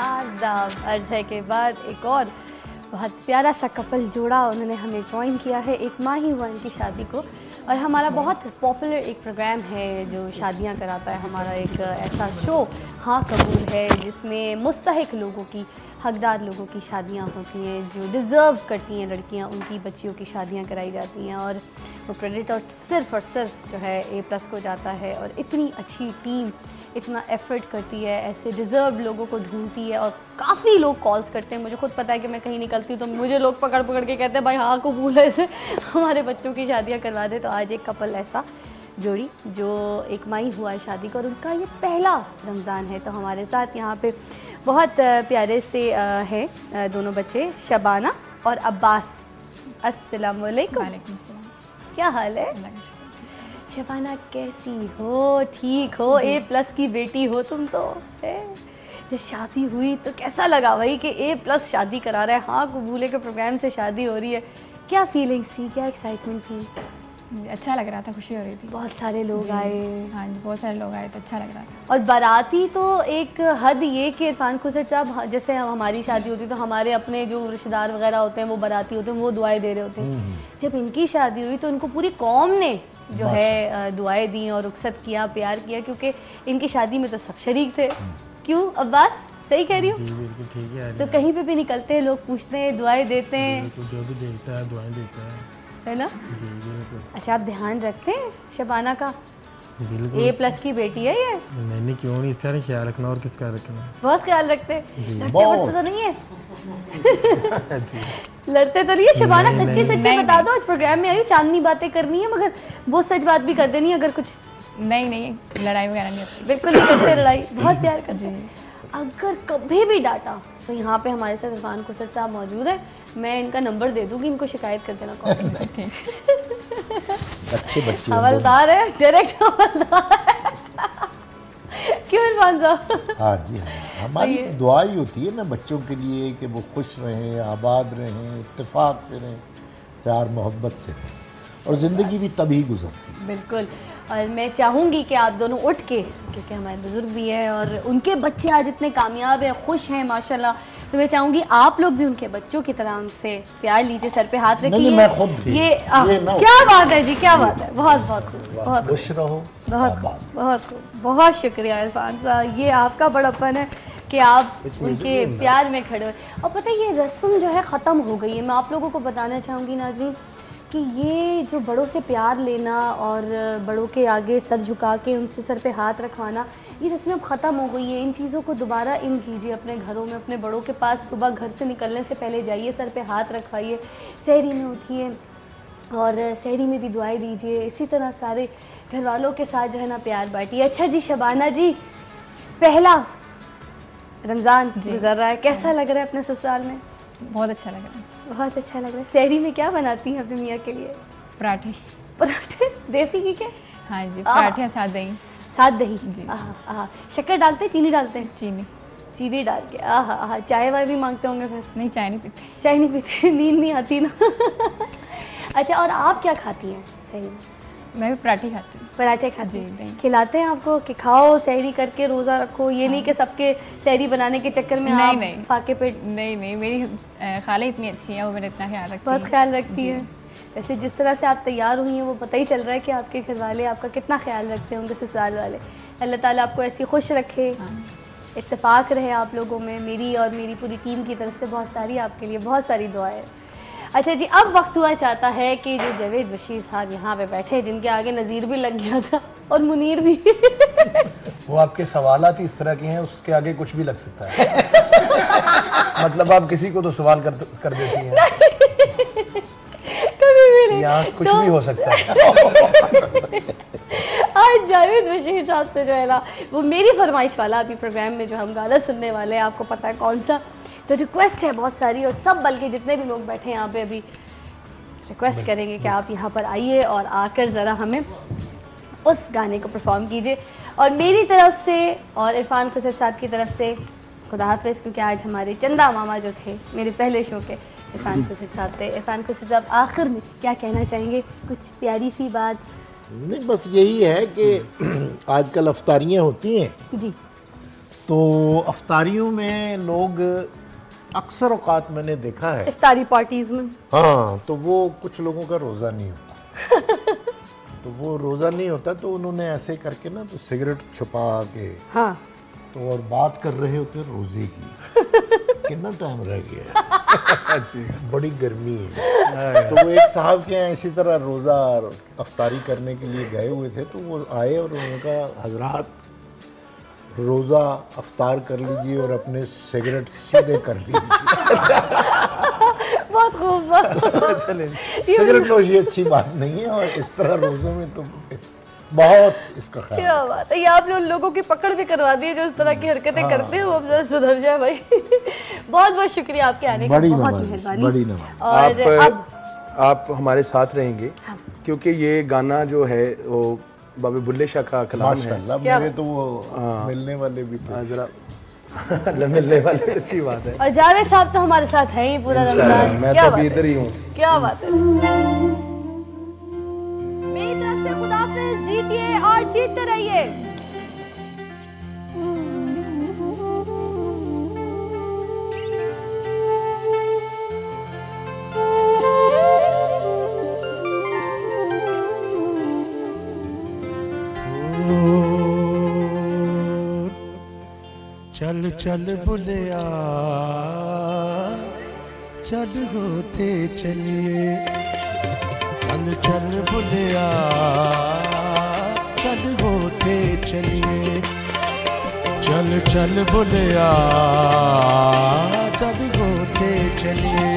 आदाब अर्ज़ के बाद एक और बहुत प्यारा सा कपल जोड़ा उन्होंने हमें ज्वाइन किया है। एक माह ही हुआ इनकी शादी को और हमारा बहुत पॉपुलर एक प्रोग्राम है जो शादियां कराता है। हमारा एक ऐसा शो हाँ कबूल है जिसमें मुस्तहिक लोगों की, हकदार लोगों की शादियां होती हैं, जो डिज़र्व करती हैं लड़कियां, उनकी बच्चियों की शादियां कराई जाती हैं और वो क्रेडिट और सिर्फ जो है A+ को जाता है। और इतनी अच्छी टीम इतना एफ़र्ट करती है, ऐसे डिज़र्व लोगों को ढूंढती है और काफ़ी लोग कॉल्स करते हैं। मुझे खुद पता है कि मैं कहीं निकलती हूँ तो मुझे लोग पकड़ के कहते हैं भाई हाँ कबूल है, ऐसे हमारे बच्चों की शादियाँ करवा दे। तो आज एक कपल ऐसा जोड़ी जो एक माह ही हुआ है शादी को और उनका ये पहला रमज़ान है। तो हमारे साथ यहाँ पे बहुत प्यारे से हैं दोनों बच्चे, शबाना और अब्बास। अस्सलाम वालेकुम। वालेकुम सलाम। क्या हाल है? शबाना कैसी हो? ठीक हो? A+ की बेटी हो तुम तो है। जब शादी हुई तो कैसा लगा भाई कि A+ शादी करा रहा है, हाँ कबूले के प्रोग्राम से शादी हो रही है? क्या फीलिंग्स थी, क्या एक्साइटमेंट थी? अच्छा लग रहा था, खुशी हो रही थी। बहुत सारे लोग आए। हाँ जी, बहुत सारे लोग आए तो अच्छा लग रहा था। और बाराती तो एक हद ये कि इरफान खुसर साहब, जैसे हमारी शादी होती तो हमारे अपने जो रिश्तेदार वगैरह होते हैं वो बाराती होते हैं, वो दुआएं दे रहे होते हैं। जब इनकी शादी हुई तो उनको पूरी कौम ने जो है दुआएं दी और रुखसत किया, प्यार किया, क्योंकि इनकी शादी में तो सब शरीक थे। क्यों अब्बास, सही कह रही हूँ? जी बिल्कुल ठीक है। तो कहीं पे भी निकलते हैं लोग पूछते हैं, दुआएं देते हैं, जो भी देखता है दुआएं देता है ना? जी बिल्कुल। अच्छा, आप ध्यान रखते हैं शबाना का? बिल्कुल। A+ की बेटी है ये। मैंने क्यों नहीं, इसका नहीं ख्याल रखना और किसका रखना? बहुत ख्याल रखते हैं। लड़ते वक्त तो नहीं है? लड़ते तो नहीं है शबाना? सच्ची सच्ची बता दो, आज प्रोग्राम में आई चांदनी बातें करनी है मगर वो सच बात भी कर देनी है अगर कुछ। नहीं, लड़ाई वगैरह नहीं होती। बिल्कुल नहीं करते लड़ाई, बहुत प्यार करते हैं। अगर कभी भी डांटा तो यहाँ पे हमारे साथ इरफान खुसर साहब मौजूद है, मैं इनका नंबर दे दूंगी, इनको शिकायत कर देना कॉल पे। अच्छे बच्चे हवलदार है, डायरेक्ट हवलदार है। क्यों इरफान साहब? हाँ जी हाँ, हमारी दुआ ही होती है ना बच्चों के लिए कि वो खुश रहें, आबाद रहें, इत्तेफाक से रहें, प्यार मोहब्बत से रहें, और ज़िंदगी भी तभी गुजरती है। बिल्कुल। और मैं चाहूँगी कि आप दोनों उठ के, क्योंकि हमारे बुजुर्ग भी हैं और उनके बच्चे आज इतने कामयाब हैं, खुश हैं माशाल्लाह, तो मैं चाहूँगी आप लोग भी उनके बच्चों की तरह उनसे प्यार लीजिए, सर पे हाथ रखिए। नहीं, मैं खुद ये क्या बात है जी, क्या बात है, बहुत बहुत खुश रहो, बहुत शुक्रिया इरफान साहब, ये आपका बड़प्पन है कि आप उनके प्यार में खड़े हो। और पता है ये रस्म जो है ख़त्म हो गई है। मैं आप लोगों को बताना चाहूँगी नाज़रीन कि ये जो बड़ों से प्यार लेना और बड़ों के आगे सर झुका के उनसे सर पे हाथ रखवाना, ये रस्में अब ख़त्म हो गई है। इन चीज़ों को दोबारा इन कीजिए अपने घरों में, अपने बड़ों के पास सुबह घर से निकलने से पहले जाइए, सर पे हाथ रखवाइए, सहरी में उठिए और सहरी में भी दुआएं दीजिए। इसी तरह सारे घर वालों के साथ जो है ना प्यार बांटिए। अच्छा जी शबाना जी, पहला रमज़ान गुजर रहा है, कैसा लग रहा है अपने ससुराल में? बहुत अच्छा लग रहा है। बहुत अच्छा लग रहा है। सहरी में क्या बनाती हैं अपने मियाँ के लिए? पराठे। पराठे देसी घी के? हाँ जी, पराठे साथ दही। साथ दही जी। शक्कर डालते हैं, चीनी डालते हैं? चीनी डाल के। चाय वाय भी मांगते होंगे फिर? नहीं, चाय नहीं पीते। चाय नहीं पीते, नींद नहीं आती ना? अच्छा, और आप क्या खाती हैं सहरी में? मैं भी पराठे खाती हूँ। पराठे खाती जी, हैं? दही। खिलाते हैं आपको कि खाओ सहरी करके, रोज़ा रखो? ये नहीं कि सबके सहरी बनाने के चक्कर में आप फाके पेट? नहीं, मेरी खाला इतनी अच्छी है, वो मेरा इतना ख्याल रखती है। बहुत ख्याल रखती है। वैसे जिस तरह से आप तैयार हुई हैं वो पता ही चल रहा है कि आपके घर वाले आपका कितना ख्याल रखते हैं, उनके ससुराल वाले। अल्लाह ताला आपको ऐसी खुश रखे, इत्तेफाक रहे आप लोगों में। मेरी और मेरी पूरी टीम की तरफ से बहुत सारी आपके लिए बहुत सारी दुआएं। अच्छा जी, अब वक्त हुआ चाहता है कि जो जावेद बशीर साहब यहाँ पे बैठे, जिनके आगे नज़ीर भी लग गया था और मुनीर भी वो आपके सवालात ही इस तरह के हैं, उसके आगे कुछ भी लग सकता है। मतलब आप किसी को तो सवाल कर देती हैं। कभी भी नहीं, यहाँ कुछ भी हो सकता है। आज जावेद बशीर साहब से जो है ना, वो मेरी फरमाइश वाला अभी प्रोग्राम में जो हम गाना सुनने वाले हैं, आपको पता है कौन सा, तो रिक्वेस्ट है बहुत सारी, और सब बल्कि जितने भी लोग बैठे हैं यहाँ पे अभी रिक्वेस्ट करेंगे कि आप यहाँ पर आइए और आकर ज़रा हमें उस गाने को परफॉर्म कीजिए। और मेरी तरफ से और इरफान खुसर साहब की तरफ से खुदा हाफिज़, क्योंकि आज हमारे चंदा मामा जो थे मेरे पहले शो के, इरफान खुसर साहब थे। इरफान खुसर साहब, आखिर में क्या कहना चाहेंगे? कुछ प्यारी सी बात? नहीं, बस यही है कि आजकल अफ्तारियाँ होती हैं जी, तो अफ्तारियों में लोग अक्सर औकात मैंने देखा है, इफ्तारी पार्टीज में, हाँ, तो वो कुछ लोगों का रोज़ा नहीं होता तो वो रोज़ा नहीं होता तो उन्होंने ऐसे करके ना तो सिगरेट छुपा के हाँ तो और बात कर रहे होते रोज़े की कितना टाइम रह गया है बड़ी गर्मी है। तो वो एक साहब के यहाँ इसी तरह रोज़ा अफ्तारी करने के लिए गए हुए थे, तो वो आए और उन्होंने कहा हजरात रोज़ा अफ्तार कर लीजिए और अपने सिगरेट सीधे कर लीजिए। बहुत खूब। सिगरेट नोशी अच्छी बात नहीं है और इस तरह रोज़ों में तो बहुत इसका ख्याल। क्या बात है, ये आपने उन लोगों की पकड़ भी करवा दी है जो इस तरह की हरकतें करते हैं, वो अब जरा सुधर जाए भाई। बहुत बहुत शुक्रिया आपके आने का, बड़ी बहुत नवाज़िश, मेहरबानी। बड़ी नवाज़िश। और अब आप हमारे साथ रहेंगे क्योंकि ये गाना जो है वो बाबे बुल्ले शाह का कलाम है। माशाल्लाह, क्या मेरे तो वो मिलने वाले भी थे। जरा मिलने वाले अच्छी बात है। और जावेद साहब तो हमारे साथ है ही पूरा रमजान। मैं क्या तो बात अभी है? इधर ही हूँ। क्या बात है। मेरी तरफ से खुदाफिज, जीतिए और जीतते रहिए। चल चल बुलिया चल होते चलिए, चल चल बुलिया चल होते चलिए, चल चल बुलिया चल होते चलिए,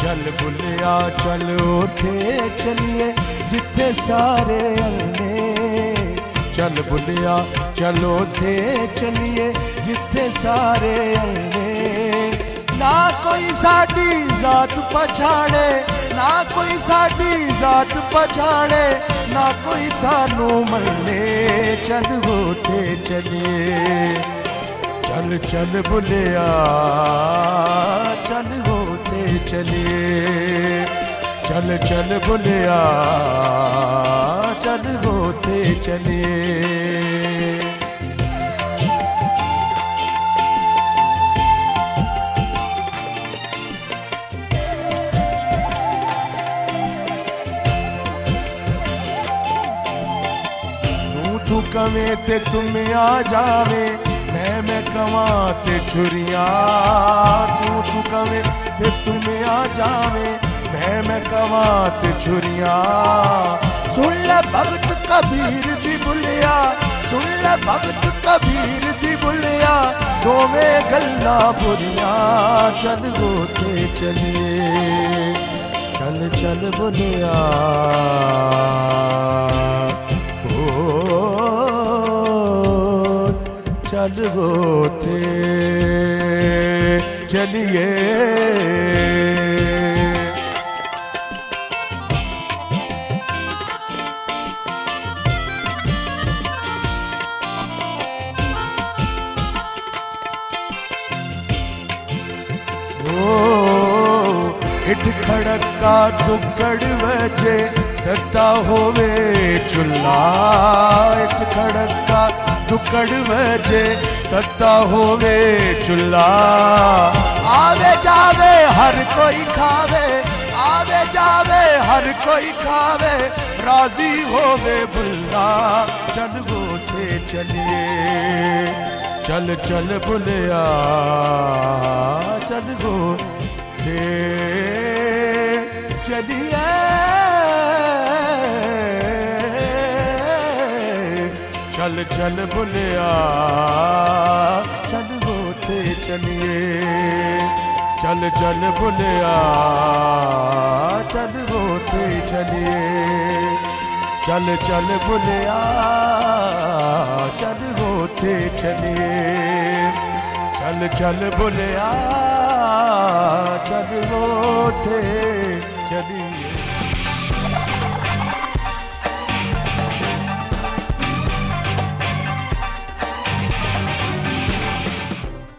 चल बुलिया चल होते चलिए जिथे सारे अल्ले, चल बुलिया चलो थे चलिए जिथे सारे अल्ले, ना कोई साडी जात पछाड़े, ना कोई साडी जात पछाड़े, ना कोई सानू मरने, चल होते चलिए, चल चल बुलिया चल होते चलिए, चल चल बुलिया चल होते चलिए। तू कवे ते तुम आ जावे, मैं कवा ते छुरिया, तू कवे ते तुम आ जावे, मैं कवा ते छुरिया, सुन ले भगत कबीर दी बुलिया, सुन ले भगत कबीर दी बुलिया, दोवें गल्ला बुरिया, चल होते चलिए, चल चल बुलिया चल होते चलिए। इट खड़का दुकड़ वजे दत्ता होवे चुल्ला, इट खड़का दुकड़ वजे दत्ता होवे चुल्ला, आवे जावे हर कोई खावे, आवे जावे हर कोई खावे, राजी होवे बुल्ला, चल होते चलिए, चल चल बुलिया चल होते चलिए, चल चल बुलिया चल होते चलिए, चल चल बुलिया चल होते चलिए, चल चल बुलिया चल होते चलिए, चल चल बुलिया चल होते चलिए।